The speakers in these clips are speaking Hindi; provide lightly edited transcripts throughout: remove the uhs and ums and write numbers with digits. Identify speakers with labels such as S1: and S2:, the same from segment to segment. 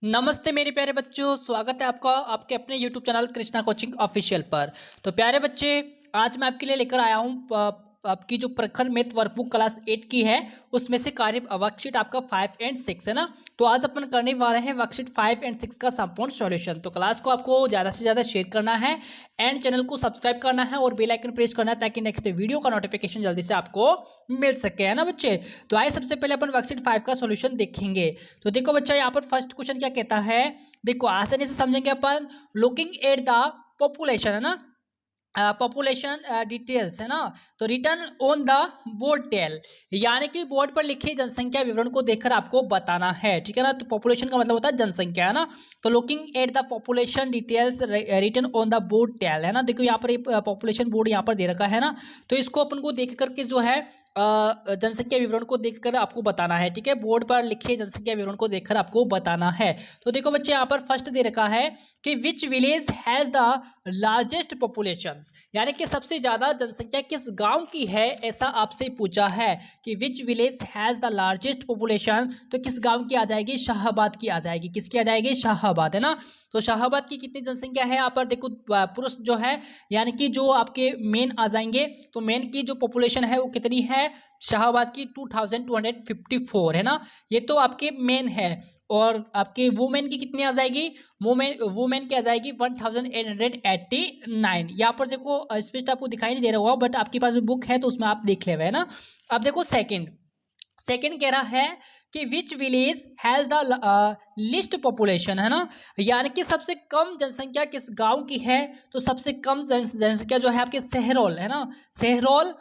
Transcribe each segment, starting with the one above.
S1: नमस्ते मेरे प्यारे बच्चों, स्वागत है आपका आपके अपने YouTube channel Krishna coaching official पर। तो प्यारे बच्चे, आज मैं आपके लिए लेकर आया हूँ आपकी जो प्रखर मैथ वर्कबुक क्लास 8 की है, उसमें से कार्य वर्कशीट आपका 5 एंड 6 है ना। तो आज अपन करने वाले हैं वर्कशीट 5 एंड 6 का संपूर्ण सॉल्यूशन। तो क्लास को आपको ज़्यादा से ज़्यादा शेयर करना है एंड चैनल को सब्सक्राइब करना है और बेल आइकन प्रेस करना है ताकि नेक्स्ट वीडियो का नोटिफिकेशन जल्दी से आपको मिल सके, है ना बच्चे। तो आइए सबसे पहले अपन वर्कशीट 5 का सॉल्यूशन देखेंगे। तो देखो बच्चा, यहाँ पर फर्स्ट क्वेश्चन क्या कहता है, देखो आसानी से समझेंगे अपन। लुकिंग एट द पॉपुलेशन, है ना, पॉपुलेशन डिटेल्स, है ना। तो return on the board tail, यानी कि बोर्ड पर लिखे जनसंख्या विवरण को देखकर आपको बताना है, ठीक है ना। तो पॉपुलेशन का मतलब होता है जनसंख्या, है ना। तो looking at the population details return on the board tail, है ना। देखो यहाँ पर पॉपुलेशन बोर्ड यहाँ पर दे रखा है ना, तो इसको अपन को देख करके जो है जनसंख्या विवरण को देखकर आपको बताना है, ठीक है। बोर्ड पर लिखे जनसंख्या विवरण को देखकर आपको बताना है। तो देखो बच्चे, यहाँ पर फर्स्ट दे रखा है कि which village has the largest population, यानी कि सबसे ज्यादा जनसंख्या किस गांव की है, ऐसा आपसे पूछा है कि which village has the largest population. तो किस गांव की आ जाएगी, शाहाबाद की आ जाएगी। किसकी आ जाएगी, शाहाबाद, है ना। तो शाहाबाद की कितनी जनसंख्या है, यहाँ पर देखो पुरुष जो है, यानी कि जो आपके मेन आ जाएंगे, तो मेन की जो पॉपुलेशन है वो कितनी है, शाहाबाद की 2254, है ना। ये तो आपके मेन है। और आपके वुमेन की कितनी आ जाएगी, वुमेन की आ जाएगी 1889। यहाँ पर देखो स्पष्ट आपको दिखाई नहीं दे रहा होगा, बट आपके पास बुक है तो उसमें आप देख ले हुए, है ना। अब देखो सेकंड कह रहा है कि which village has the least population, है ना, यानी कि सबसे कम जनसंख्या किस गांव की है। तो सबसे कम जनसंख्या जो है आपके सहरोल, है ना, सहरोल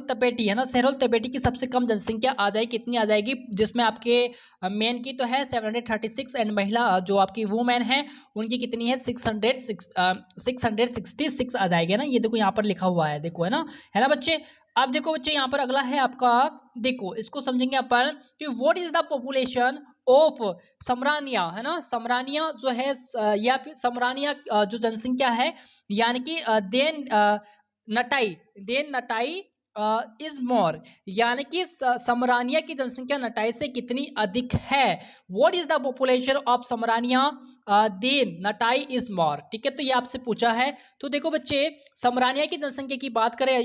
S1: तपेटी, है ना। सहरोल तपेटी की सबसे कम जनसंख्या आ जाएगी, कितनी आ जाएगी, जिसमें आपके मेन की तो है 736 एंड महिला जो आपकी वुमेन है उनकी कितनी है 666 आ जाएगी, ना। ये देखो यहाँ पर लिखा हुआ है, देखो, है ना बच्चे। अब देखो बच्चे, यहाँ पर अगला है आपका, देखो इसको समझेंगे अपन कि what is the population of Samrania, है ना। समरानिया जो है या फिर समरानिया जो जनसंख्या है, यानी कि देन नटाई इज मोर, यानी कि समरानिया की जनसंख्या नटाई से कितनी अधिक है। What is the population of Samrania than Natai is more, ठीक है। तो ये आपसे पूछा है। तो देखो बच्चे, समरानिया की जनसंख्या की बात करें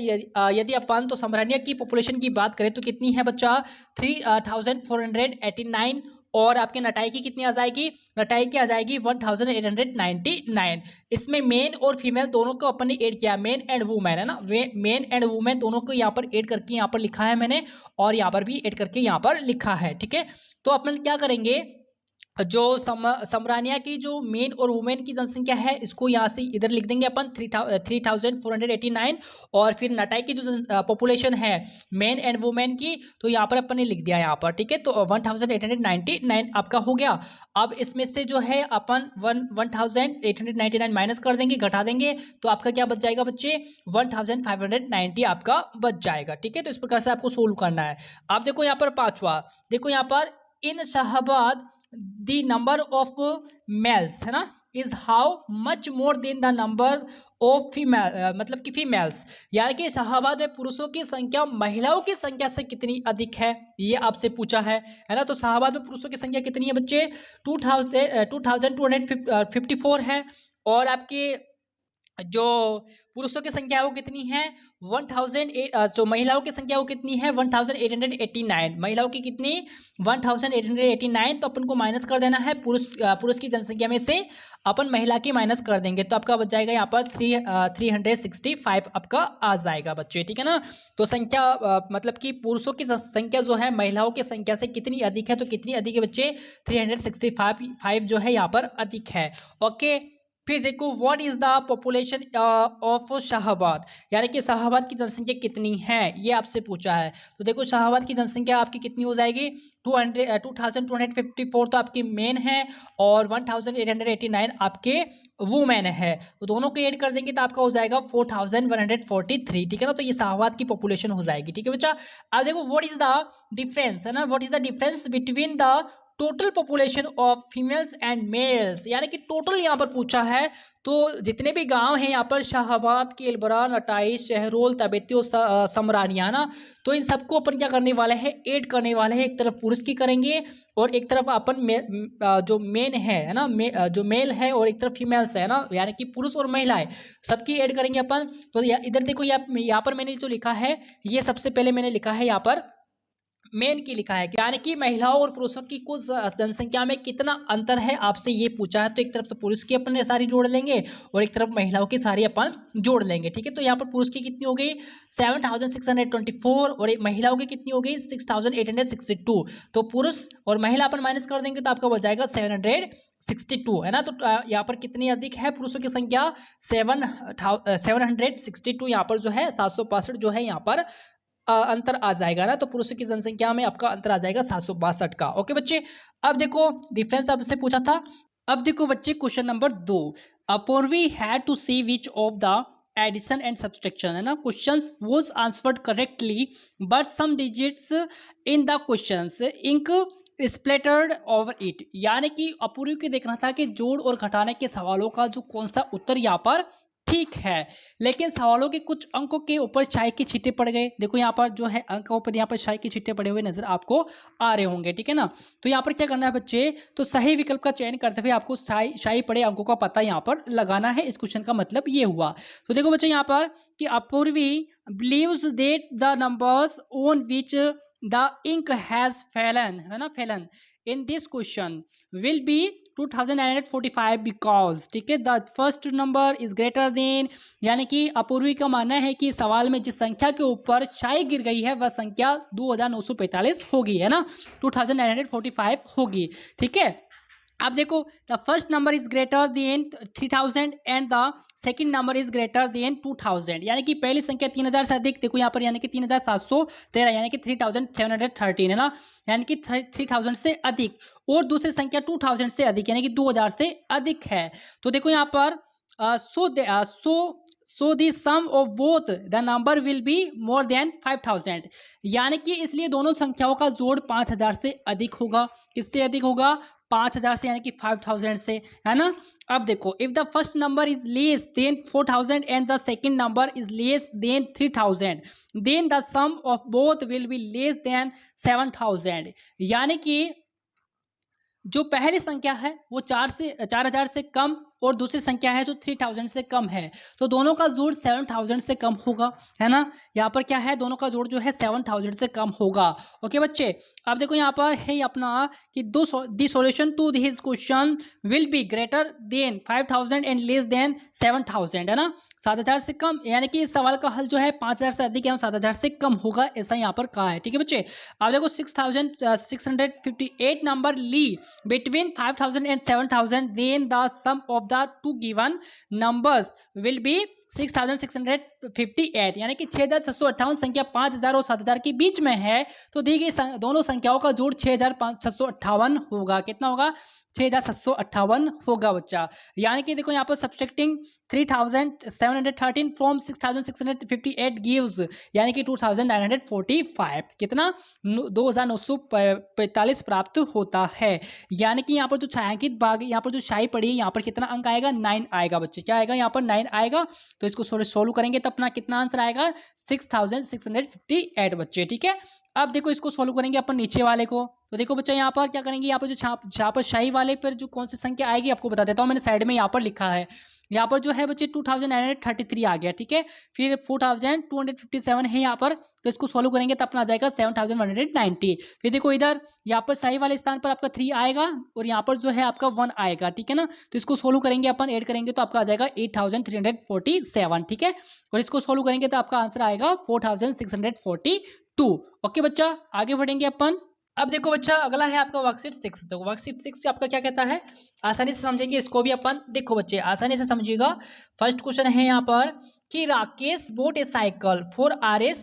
S1: यदि अपन, तो समरानिया की पॉपुलेशन की बात करें तो कितनी है बच्चा, 3489। और आपके नटाई की कितनी आ जाएगी, नटाई की आ जाएगी 1899। इसमें मेन और फीमेल दोनों को अपन ने ऐड किया, मेन एंड वुमेन, है ना। मेन एंड वुमेन दोनों को यहाँ पर ऐड करके यहाँ पर लिखा है मैंने, और यहाँ पर भी ऐड करके यहाँ पर लिखा है, ठीक है। तो अपन क्या करेंगे, जो समरानिया की जो मेन और वुमेन की जनसंख्या है, इसको यहाँ से इधर लिख देंगे अपन 3489। और फिर नटाई की जो पॉपुलेशन है मेन एंड वुमेन की, तो यहाँ पर अपन ने लिख दिया यहाँ पर, ठीक है। तो 1899 आपका हो गया। अब इसमें से जो है अपन 1899 माइनस कर देंगे, घटा देंगे, तो आपका क्या बच जाएगा बच्चे, 1590 आपका बच जाएगा, ठीक है। तो इस प्रकार से आपको सोल्व करना है। अब देखो यहाँ पर पांचवा, देखो यहाँ पर इन Shahabad the number of males, है ना, is how much more than the number of female, मतलब कि females, यानी कि शाहाबाद में पुरुषों की संख्या महिलाओं की संख्या से कितनी अधिक है, ये आपसे पूछा है ना। तो शाहाबाद में पुरुषों की संख्या कितनी है बच्चे, 2254 है। और आपके जो पुरुषों की संख्या वो कितनी है 1008, जो महिलाओं की संख्या वो कितनी है 1889। महिलाओं की कितनी 1889। तो अपन को माइनस कर देना है, पुरुष की जनसंख्या में से अपन महिला की माइनस कर देंगे, तो आपका बच जाएगा यहाँ पर 365 आपका आ जाएगा बच्चे, ठीक है ना। तो संख्या मतलब कि पुरुषों की संख्या जो है महिलाओं की संख्या से कितनी अधिक है, तो कितनी अधिक है बच्चे, 365 जो है यहाँ पर अधिक है, ओके। फिर देखो what is the population of Shahabad, यानी कि शाहाबाद की जनसंख्या कितनी है, ये आपसे पूछा है। तो देखो शाहाबाद की जनसंख्या आपकी कितनी हो जाएगी, 2254 तो आपकी मेन है, और 1889 आपके वुमेन है। तो दोनों को ऐड कर देंगे तो आपका हो जाएगा 4143, ठीक है ना। तो ये शाहाबाद की पॉपुलेशन हो जाएगी, ठीक है बच्चा। अब देखो व्हाट इज द डिफरेंस, है ना, what is the difference between the total population of females and males, यानी कि टोटल यहाँ पर पूछा है। तो जितने भी गांव हैं यहाँ पर शाहाबाद, केलबरा, नटाइश, शहरोल, तबेती और समरानिया ना, तो इन सबको अपन क्या करने वाले हैं, ऐड करने वाले हैं। एक तरफ पुरुष की करेंगे और एक तरफ अपन जो मेन है ना, जो मेल है, और एक तरफ फीमेल्स है ना, यानी कि पुरुष और महिलाएं सबकी ऐड करेंगे अपन। तो इधर देखो, यहाँ पर मैंने जो लिखा है, ये सबसे पहले मैंने लिखा है यहाँ पर मेन की लिखा है, यानी कि महिलाओं और पुरुषों की कुल जनसंख्या में कितना अंतर है, आपसे ये पूछा है। तो एक तरफ से पुरुष की अपन सारी जोड़ लेंगे और एक तरफ महिलाओं की सारी अपन जोड़ लेंगे, ठीक है। तो यहाँ पर पुरुष की कितनी हो गई 7624 और महिलाओं की कितनी हो गई 6862। तो पुरुष और महिला अपन माइनस कर देंगे तो आपका बच जाएगा 762, है ना। तो यहाँ पर कितनी अधिक है पुरुषों की संख्या 762, यहाँ पर जो है 762 जो है यहाँ पर अंतर आ जाएगा ना। तो पुरुषों की जनसंख्या में आपका अंतर आ जाएगा 762 का। ओके बच्चे, अब देखो डिफरेंस आपसे पूछा था। अब देखो बच्चे question number 2, Apoorvi had to see which of the addition and subtraction, है ना, questions was answered correctly but some digits in the questions ink splattered over it, यानी कि अपूर्वी को देखना था कि जोड़ और घटाने के सवालों का जो कौन सा उत्तर यहाँ पर ठीक है, लेकिन सवालों के कुछ अंकों के ऊपर शाही के छींटे पड़ गए। देखो यहाँ पर जो है अंकों पर यहाँ पर शाही के छींटे पड़े हुए नजर आपको आ रहे होंगे, ठीक है ना। तो यहाँ पर क्या करना है बच्चे, तो सही विकल्प का चयन करते हुए आपको शाही पड़े अंकों का पता यहाँ पर लगाना है। इस क्वेश्चन का मतलब ये हुआ। तो देखो बच्चे यहाँ पर कि Apoorvi believes that the numbers on which the ink has fallen, है ना, fallen in this question will be 2945 because, ठीक है, the first number is greater than, यानी कि अपूर्वी का मानना है कि सवाल में जिस संख्या के ऊपर शाई गिर गई है वह संख्या 2945 होगी, है ना, 2945 होगी, ठीक है। अब देखो the first number is greater then 3000 and the second number is greater then 2000, यानी कि पहली संख्या 3000 से अधिक, देखो यहाँ पर यानी कि 3713, यानी कि 3713, है ना, यानी कि 3000 से अधिक, और दूसरी संख्या 2000 से अधिक यानी कि 2000 से अधिक है। तो देखो यहाँ पर so the sum of both the number will be more than 5000, यानी कि इसलिए दोनों संख्याओं का जोड़ 5000 से अधिक होगा। किससे अधिक होगा, 5000 से, यानी कि 5000 से, है ना। अब देखो if the first number is less than 4000 and the second number is less than 3000 then the sum of both will be less than 7000, यानी कि जो पहली संख्या है वो 4000 से कम और दूसरी संख्या है जो 3000 से कम है, तो दोनों का जोड़ 7000 से कम होगा, है ना। यहाँ पर क्या है, दोनों का जोड़ जो है 7000 से कम होगा। ओके बच्चे, अब देखो यहाँ पर है अपना कि the solution to this question will be greater than 5000 and less than 7000, है ना, 7000 से कम, यानी कि इस सवाल का हल जो है 5000 से अधिक या 7000 से कम होगा, ऐसा यहाँ पर कहा है, ठीक है बच्चे। अब देखो 6658 number Lee between 5000 and 7000 then the sum of the two given numbers will be 6658, यानी कि 6658 संख्या 5000 और 7000 के बीच में है, तो दी गई दोनों संख्याओं का जोड़ 6658 होगा। कितना होगा, 6758 होगा बच्चा। यानी कि देखो यहाँ पर सब्सट्रैक्टिंग 3713 फ्रॉम 6658 गिव्स, यानी कि 2945, कितना 2945 प्राप्त होता है। यानी कि यहाँ पर जो छायांकित भाग, यहाँ पर जो शाही पड़ी है, यहाँ पर कितना अंक आएगा, 9 आएगा बच्चे। क्या आएगा, यहाँ पर 9 आएगा। तो इसको सोल्व करेंगे तो अपना कितना आंसर आएगा 6658 बच्चे, ठीक है। अब देखो इसको सोल्व करेंगे अपन नीचे वाले को, तो देखो बच्चा यहाँ पर क्या करेंगे, यहाँ पर जो जहाँ पर शाही वाले पर जो कौन सी संख्या आएगी आपको बता देता हूँ, मैंने साइड में यहाँ पर लिखा है। यहाँ पर जो है बच्चे 2933 आ गया, ठीक है। फिर 4257 है यहाँ पर, तो इसको सोल्व करेंगे तो अपना आ जाएगा 7190। फिर देखो इधर यहाँ पर सही वाले स्थान पर आपका 3 आएगा और यहाँ पर जो है आपका 1 आएगा, ठीक है ना। तो इसको सोल्व करेंगे अपन, ऐड करेंगे तो आपका आ जाएगा 8347, ठीक है। और इसको सोल्व करेंगे तो आपका आंसर आएगा 4642। ओके बच्चा, आगे बढ़ेंगे अपन। अब देखो बच्चा अगला है आपका वर्कशीट 6। तो वर्कशीट 6 आपका क्या कहता है, आसानी से समझेंगे इसको भी अपन। देखो बच्चे आसानी से समझिएगा। फर्स्ट क्वेश्चन है यहाँ पर कि Rakesh boat A cycle for RS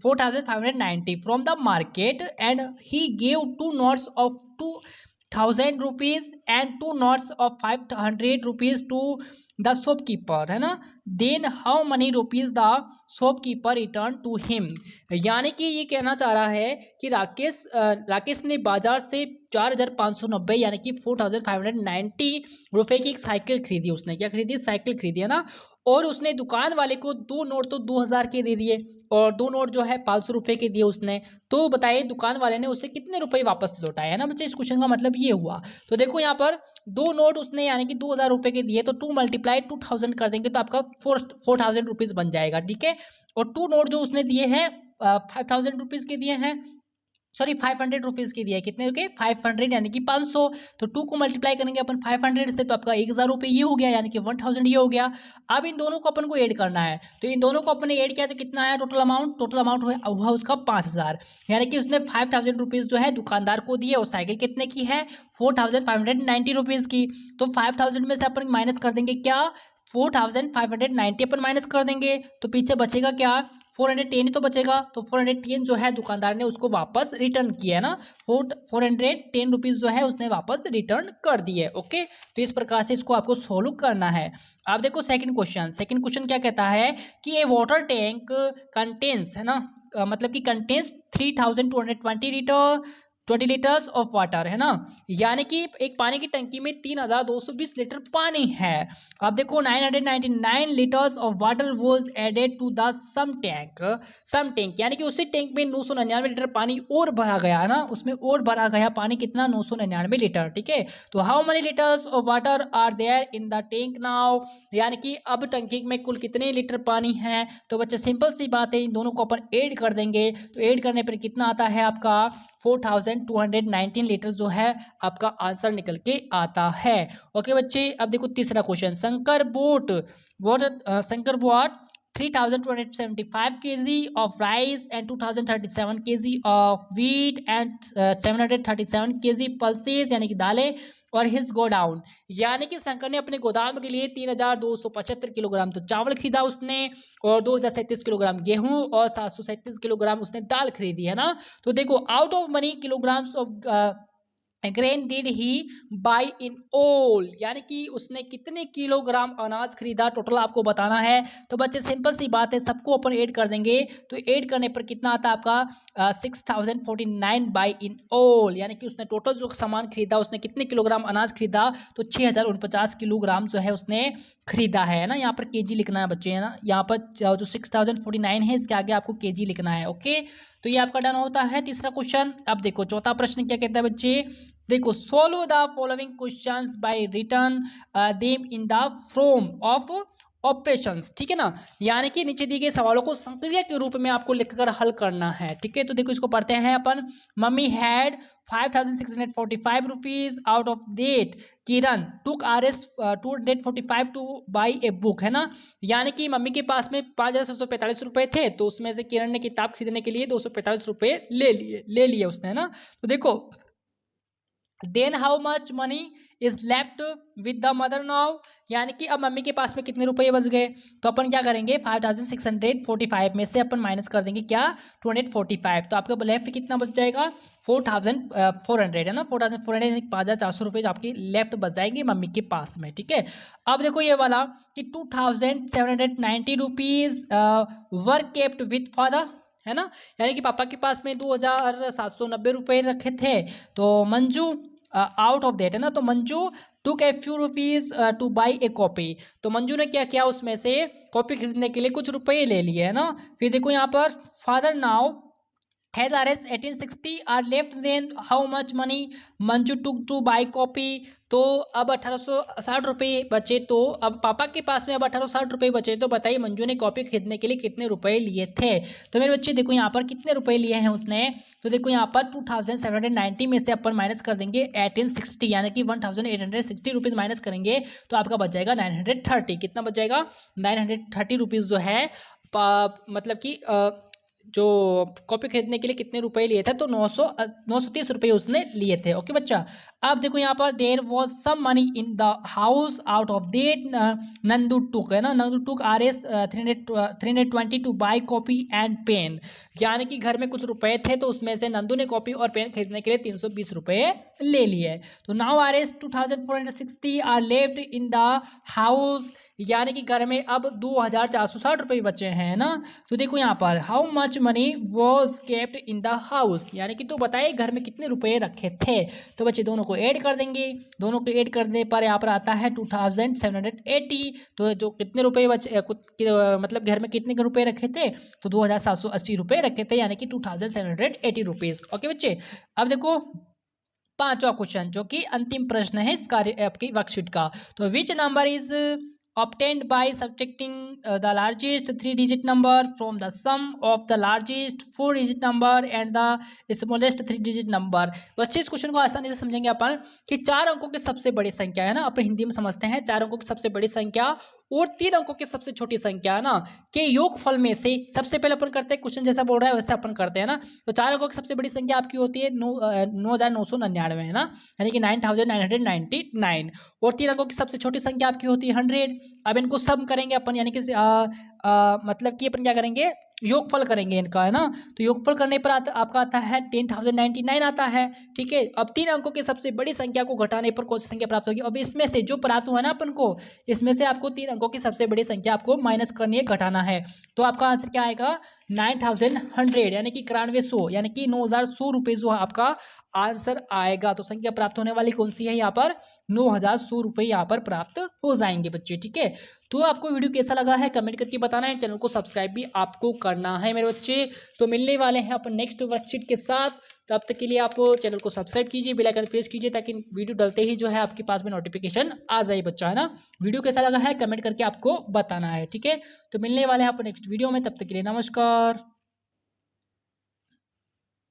S1: 4590 from the market and he gave 2 notes of ₹1000 and 2 notes of 500 rupees to the shopkeeper, है ना, then how many rupees the shopkeeper returned to him। यानी कि ये कहना चाह रहा है कि राकेश ने बाजार से 4590 यानी कि 4590 रुपए की एक साइकिल खरीदी। उसने क्या खरीदी? साइकिल खरीदी, है ना। और उसने दुकान वाले को 2 नोट तो 2000 के दे दिए और 2 नोट जो है 500 रुपए के दिए उसने। तो बताइए दुकान वाले ने उससे कितने रुपए वापस लौटाए, है ना बच्चे। इस क्वेश्चन का मतलब ये हुआ। तो देखो यहाँ पर 2 नोट उसने यानी कि 2000 रुपए के दिए, तो 2 मल्टीप्लाई 2000 कर देंगे तो आपका 4000 रुपीज बन जाएगा, ठीक है। और 2 नोट जो उसने दिए हैं 5000 रुपीज के दिए हैं, सॉरी 500 रुपीज के दिया है। कितने के? 500 यानी कि 500। तो 2 को मल्टीप्लाई करेंगे अपन 500 से तो आपका 1000 रुपये ये हो गया, यानी कि 1000 ये हो गया। अब इन दोनों को अपन को ऐड करना है, तो इन दोनों को अपन ने ऐड किया तो कितना आया टोटल अमाउंट? टोटल अमाउंट हुआ उसका 5000, यानी कि उसने 5000 रुपीज जो है दुकानदार को दिए और साइकिल कितने की है? 4590 रुपीज की। तो 5000 में से अपन माइनस कर देंगे क्या? 4590 अपन माइनस कर देंगे तो पीछे बचेगा क्या? 410 तो बचेगा। तो 410 जो है दुकानदार ने उसको वापस रिटर्न किया है ना, 410 रुपीज जो है उसने वापस रिटर्न कर दिए। ओके, तो इस प्रकार से इसको आपको सोल्व करना है। अब देखो सेकंड क्वेश्चन क्या कहता है कि ए वाटर टैंक कंटेन्स, है ना, मतलब कि कंटेन्स 20 लीटर्स ऑफ वाटर, है ना, यानी कि एक पानी की टंकी में 3220 लीटर पानी है। अब देखो 999 litres of water was added to the same tank, यानी कि उसी टैंक में 999 लीटर पानी और भरा गया, है ना, उसमें और भरा गया पानी कितना? 999 लीटर, ठीक है। तो how many litres of water are there in the tank now, यानी कि अब टंकी में कुल कितने लीटर पानी है। तो बच्चे सिंपल सी बात है, इन दोनों को अपन ऐड कर देंगे तो ऐड करने पर कितना आता है आपका? 4219 लीटर जो है आपका आंसर निकल के आता है। ओके बच्चे, अब देखो तीसरा question. Shankar bought 3275 kg of rice and 2037 kg of wheat and 737 kg pulses यानी कि दालें और हिज गोडाउन, यानी कि शंकर ने अपने गोदाम के लिए 3275 किलोग्राम तो चावल खरीदा उसने और 2037 किलोग्राम गेहूं और 737 किलोग्राम उसने दाल खरीदी, है ना। तो देखो out of money kilograms of grain did he by in all, यानी कि उसने कितने किलोग्राम अनाज खरीदा टोटल आपको बताना है। तो बच्चे सिंपल सी बात है, सबको अपन ऐड कर देंगे तो ऐड करने पर कितना आता है आपका? 6049 बाई इन ऑल, यानी कि उसने टोटल जो सामान खरीदा उसने कितने किलोग्राम अनाज खरीदा? तो 6049 किलोग्राम जो है उसने खरीदा है ना। यहाँ पर केजी लिखना है बच्चे, है ना, यहाँ पर जो 6049 है इसके आगे आपको केजी लिखना है। ओके, तो ये आपका डन होता है तीसरा क्वेश्चन। अब देखो चौथा प्रश्न क्या कहता है बच्चे, देखो solve the following questions bye return them in the form of operations, ठीक है ना, यानी कि नीचे दिए गए सवालों को संक्रिया के रूप में आपको लिखकर हल करना है, ठीक है। तो देखो इसको पढ़ते हैं अपन। Mummy had 5645 rupees, out of that Kiran took RS 245 to buy a book, है ना, यानी कि मम्मी के पास में 5745 रुपए थे तो उसमें से किरण ने किताब खरीदने के लिए 245 रुपए ले लिए उसने, है ना। तो देखो then how much money is left with the mother now, यानी कि अब मम्मी के पास में कितने रुपए बच गए। तो अपन क्या करेंगे 5645 में से अपन माइनस कर देंगे क्या? 245, तो आपका लेफ्ट कितना बच जाएगा? 4400, है ना, 4400 यानी 5400 रुपये आपकी लेफ्ट बच जाएंगे मम्मी के पास में, ठीक है। अब देखो ये वाला कि 2790 rupees were kept with father, है ना, यानी कि पापा के पास में 2790 रुपये रखे थे। तो मंजू आउट ऑफ दैट, है ना, तो Manju took a few rupees to buy a copy, तो मंजू ने क्या किया उसमें से कॉपी खरीदने के लिए कुछ रुपए ले लिए, है ना। फिर देखो यहाँ पर father now has RS 1860 are left, then how much money Manju took to buy copy, तो अब 1860 रुपये बचे। तो अब पापा के पास में अब 1860 रुपये बचे, तो बताइए मंजू ने कॉपी खरीदने के लिए कितने रुपए लिए थे। तो मेरे बच्चे देखो यहाँ पर कितने रुपए लिए हैं उसने, तो देखो यहाँ पर 2790 में से अपन माइनस कर देंगे 1860, यानी कि 1860 रुपीज़ माइनस करेंगे तो आपका बच जाएगा 930। कितना बच जाएगा? 930 रुपीज़ जो है मतलब कि जो कॉपी खरीदने के लिए कितने रुपए लिए थे, तो 930 रुपये उसने लिए थे। ओके बच्चा, अब देखो यहाँ पर there was some money in the house out of that Nandu took, है ना, Nandu took RS 320 to buy copy and pen, यानी कि घर में कुछ रुपए थे तो उसमें से नंदू ने कॉपी और पेन खरीदने के लिए 320 रुपये ले लिए। तो now RS 2460 are left in the house, यानी कि घर में अब 2460 रुपये बचे हैं ना। तो देखो यहाँ पर how much money was kept in the house, यानी कि तो बताइए घर में कितने रुपए रखे थे। तो बच्चे दोनों को ऐड कर देंगे, दोनों को ऐड करने पर यहाँ पर आता है 2780। तो जो कितने रुपए बचे मतलब घर में कितने रुपए रखे थे, तो 2780 रुपये रखे थे, यानी कि 2780 रुपीज़। ओके बच्चे, अब देखो पांचवा क्वेश्चन जो कि अंतिम प्रश्न है इस कार्य आपकी वर्कशीट का। तो which number is obtained by subtracting the largest 3-digit number from the sum of the largest 4-digit number and the smallest 3-digit number। बच्चे इस क्वेश्चन को आसानी से समझेंगे अपन कि 4 अंकों की सबसे बड़ी संख्या, है ना, अपन हिंदी में समझते हैं, 4 अंकों की सबसे बड़ी संख्या और 3 अंकों की सबसे छोटी संख्या, है ना, के योगफल में से सबसे पहले अपन करते हैं, क्वेश्चन जैसा बोल रहा है वैसे अपन करते हैं ना। तो 4 अंकों की सबसे बड़ी संख्या आपकी होती है 9,999, है ना, यानी कि 9,999, और 3 अंकों की सबसे छोटी संख्या आपकी होती है 100। अब इनको सम करेंगे अपन, यानी कि मतलब कि अपन क्या करेंगे, योगफल करेंगे इनका, है ना। तो योगफल करने पर आपका आता है 10,099 आता है। ठीक है, अब 3 अंकों की सबसे बड़ी संख्या को घटाने पर कौन सी संख्या प्राप्त होगी। अब इसमें से जो प्राप्त हुआ ना अपन को, इसमें से आपको 3 अंकों की सबसे बड़ी संख्या आपको माइनस करनी है, घटाना है। तो आपका आंसर क्या आएगा 9100, यानी कि 9100, यानी कि 9100 रुपये जो आपका आंसर आएगा। तो संख्या प्राप्त होने वाली कौन सी है यहाँ पर, 9100 रुपये यहाँ पर प्राप्त हो जाएंगे बच्चे। ठीक है, तो आपको वीडियो कैसा लगा है कमेंट करके बताना है, चैनल को सब्सक्राइब भी आपको करना है मेरे बच्चे। तो मिलने वाले हैं अपन नेक्स्ट वर्कशीट के साथ, तब तक के लिए आप चैनल को सब्सक्राइब कीजिए, बेल आइकन प्रेस कीजिए, ताकि वीडियो डलते ही जो है आपके पास में नोटिफिकेशन आ जाए बच्चा, है ना। वीडियो कैसा लगा है कमेंट करके आपको बताना है। ठीक है, तो मिलने वाले हैं अपन नेक्स्ट वीडियो में, तब तक के लिए नमस्कार।